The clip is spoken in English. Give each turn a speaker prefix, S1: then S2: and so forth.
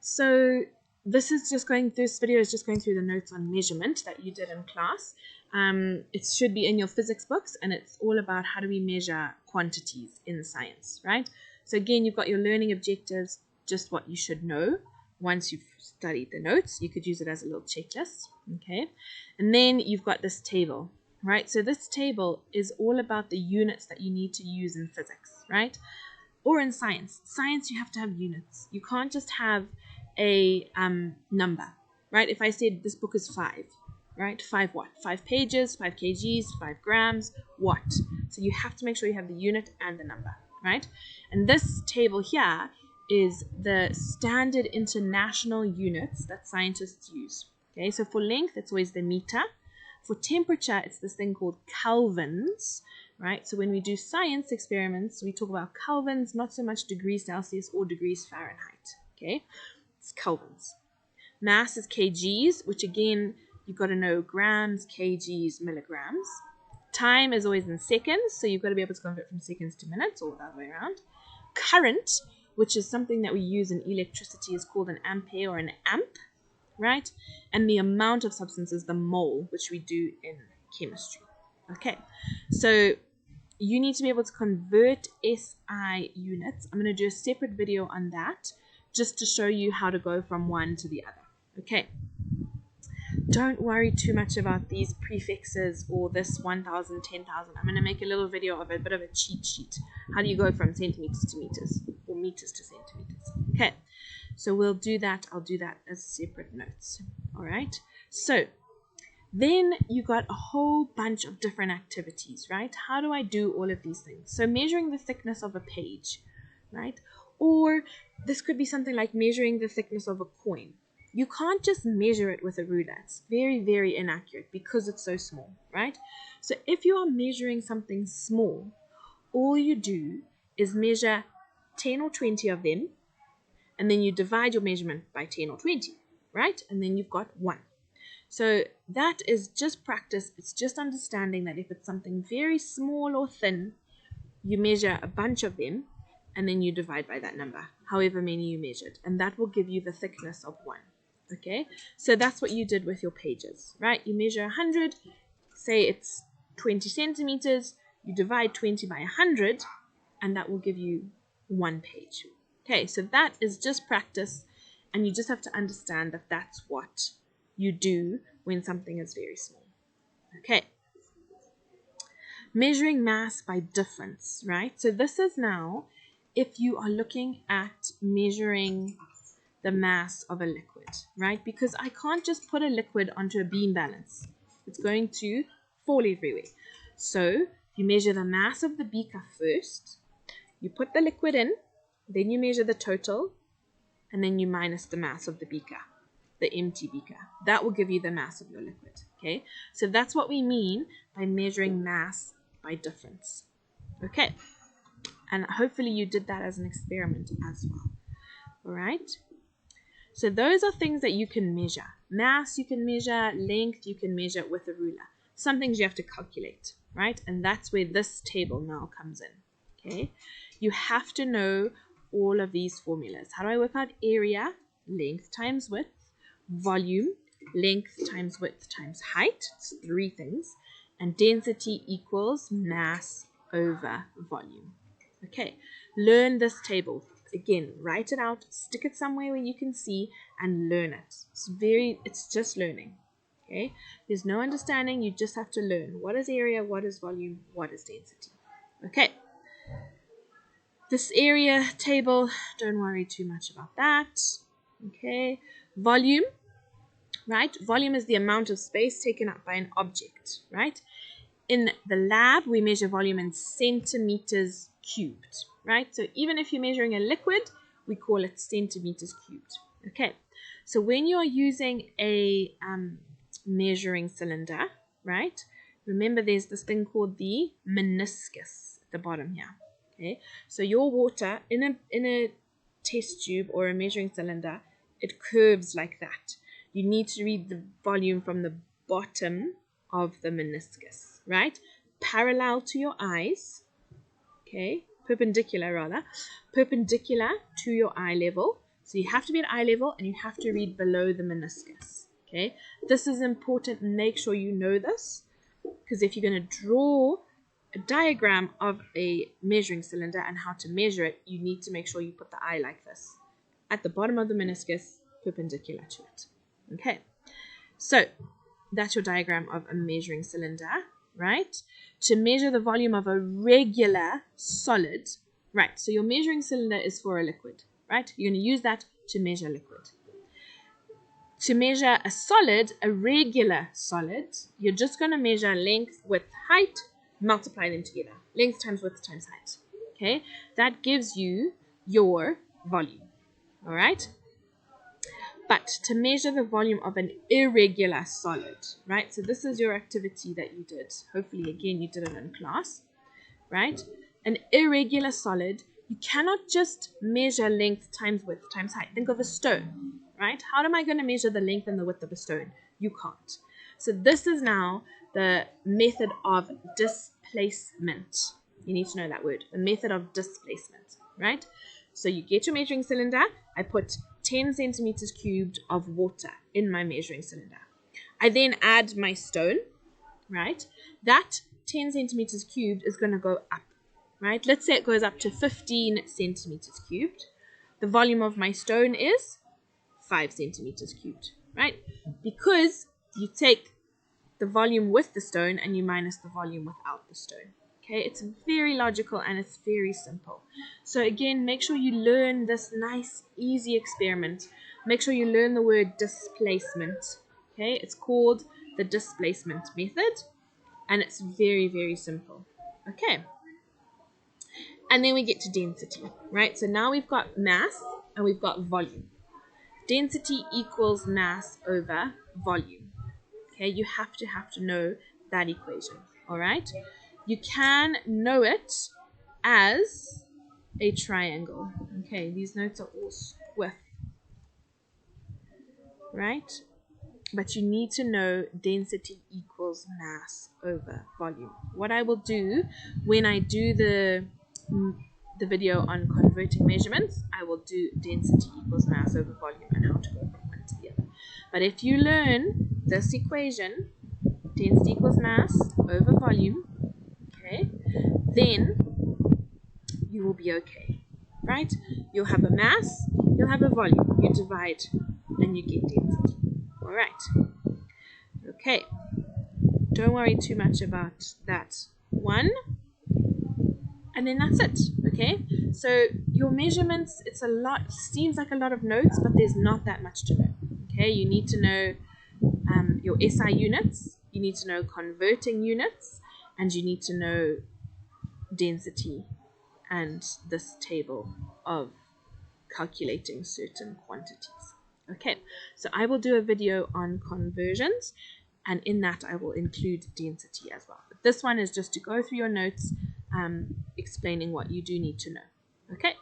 S1: So this video is just going through the notes on measurement that you did in class. It should be in your physics books, and it's all about how do we measure quantities in science, right? So again, you've got your learning objectives, just what you should know. Once you've studied the notes, you could use it as a little checklist, okay? And then you've got this table, right? So this table is all about the units that you need to use in physics, right? Or in science. Science, you have to have units. You can't just have a number, right? If I said this book is 5, right? 5 what? 5 pages, 5 kgs, 5 grams, what? So you have to make sure you have the unit and the number, right? And this table here is the standard international units that scientists use. Okay, so for length, it's always the meter. For temperature, it's this thing called kelvins, right? So when we do science experiments, we talk about kelvins, not so much degrees Celsius or degrees Fahrenheit, okay? It's kelvins. Mass is kgs, which again, you've got to know grams, kgs, milligrams. Time is always in seconds, so you've got to be able to convert from seconds to minutes or the other way around. Current, which is something that we use in electricity, is called an ampere or an amp, right? And the amount of substance is the mole, which we do in chemistry. Okay, so you need to be able to convert SI units. I'm going to do a separate video on that just to show you how to go from one to the other. Okay, don't worry too much about these prefixes or this 1,000, 10,000. I'm going to make a little video of a bit of a cheat sheet. How do you go from centimeters to meters or meters to centimeters? Okay, so we'll do that. I'll do that as separate notes. All right, so then you got a whole bunch of different activities, right? How do I do all of these things? So measuring the thickness of a page, right? Or this could be something like measuring the thickness of a coin. You can't just measure it with a ruler. It's very, very inaccurate because it's so small, right? So if you are measuring something small, all you do is measure 10 or 20 of them, and then you divide your measurement by 10 or 20, right? And then you've got 1. So that is just practice. It's just understanding that if it's something very small or thin, you measure a bunch of them, and then you divide by that number, however many you measured, and that will give you the thickness of 1. Okay, so that's what you did with your pages, right? You measure 100, say it's 20 centimeters, you divide 20 by 100, and that will give you 1 page. Okay, so that is just practice, and you just have to understand that that's what you do when something is very small. Okay, measuring mass by difference, right? So this is now if you are looking at measuring the mass of a liquid, right? Because I can't just put a liquid onto a beam balance. It's going to fall everywhere. So you measure the mass of the beaker first, you put the liquid in, then you measure the total, and then you minus the mass of the beaker, the empty beaker. That will give you the mass of your liquid, okay? So that's what we mean by measuring mass by difference, okay? And hopefully you did that as an experiment as well, all right? So those are things that you can measure. Mass you can measure, length you can measure with a ruler. Some things you have to calculate, right? And that's where this table now comes in, okay? You have to know all of these formulas. How do I work out area? Length times width. Volume, length times width times height. It's 3 things. And density equals mass over volume. Okay, learn this table. Again, write it out, stick it somewhere where you can see, and learn it. It's just learning. Okay, there's no understanding, you just have to learn. What is area, what is volume, what is density? Okay, this area table, don't worry too much about that. Okay, volume, right? Volume is the amount of space taken up by an object, right? In the lab, we measure volume in centimeters cubed, right? So even if you're measuring a liquid, we call it centimeters cubed. Okay, so when you are using a measuring cylinder, right? Remember there's this thing called the meniscus at the bottom here. Okay, so your water in a test tube or a measuring cylinder, it curves like that. You need to read the volume from the bottom of the meniscus, right? Parallel to your eyes, okay, perpendicular to your eye level. So you have to be at eye level and you have to read below the meniscus. Okay, this is important. Make sure you know this, because if you're going to draw a diagram of a measuring cylinder and how to measure it, you need to make sure you put the eye like this, at the bottom of the meniscus, perpendicular to it. Okay, so that's your diagram of a measuring cylinder, right? To measure the volume of a regular solid, right? So your measuring cylinder is for a liquid, right? You're going to use that to measure liquid. To measure a solid, a regular solid, you're just going to measure length, width, height, multiply them together. Length times width times height. Okay, that gives you your volume. All right. But to measure the volume of an irregular solid, right? So this is your activity that you did. Hopefully, again, you did it in class, right? An irregular solid, you cannot just measure length times width times height. Think of a stone, right? How am I going to measure the length and the width of a stone? You can't. So this is now the method of displacement. You need to know that word, the method of displacement, right? So you get your measuring cylinder. I put 10 centimeters cubed of water in my measuring cylinder. I then add my stone, right? That 10 centimeters cubed is going to go up, right? Let's say it goes up to 15 centimeters cubed. The volume of my stone is 5 centimeters cubed, right? Because you take the volume with the stone and you minus the volume without the stone. Okay, it's very logical and it's very simple. So again, make sure you learn this nice, easy experiment. Make sure you learn the word displacement. Okay, it's called the displacement method, and it's very, very simple. Okay, and then we get to density, right? So now we've got mass and we've got volume. Density equals mass over volume. Okay, you have to know that equation. All right. You can know it as a triangle. Okay, these notes are all squiff, right? But you need to know density equals mass over volume. What I will do when I do the video on converting measurements, I will do density equals mass over volume and how to go from one to the other. But if you learn this equation, density equals mass over volume, okay, then you will be okay, right? You'll have a mass, you'll have a volume. You divide and you get density. All right. Okay. Don't worry too much about that one. And then that's it, okay? So your measurements, it's a lot, seems like a lot of notes, but there's not that much to know, okay? You need to know your SI units, you need to know converting units, and you need to know density and this table of calculating certain quantities. Okay, so I will do a video on conversions, and in that I will include density as well. But this one is just to go through your notes, explaining what you do need to know. Okay.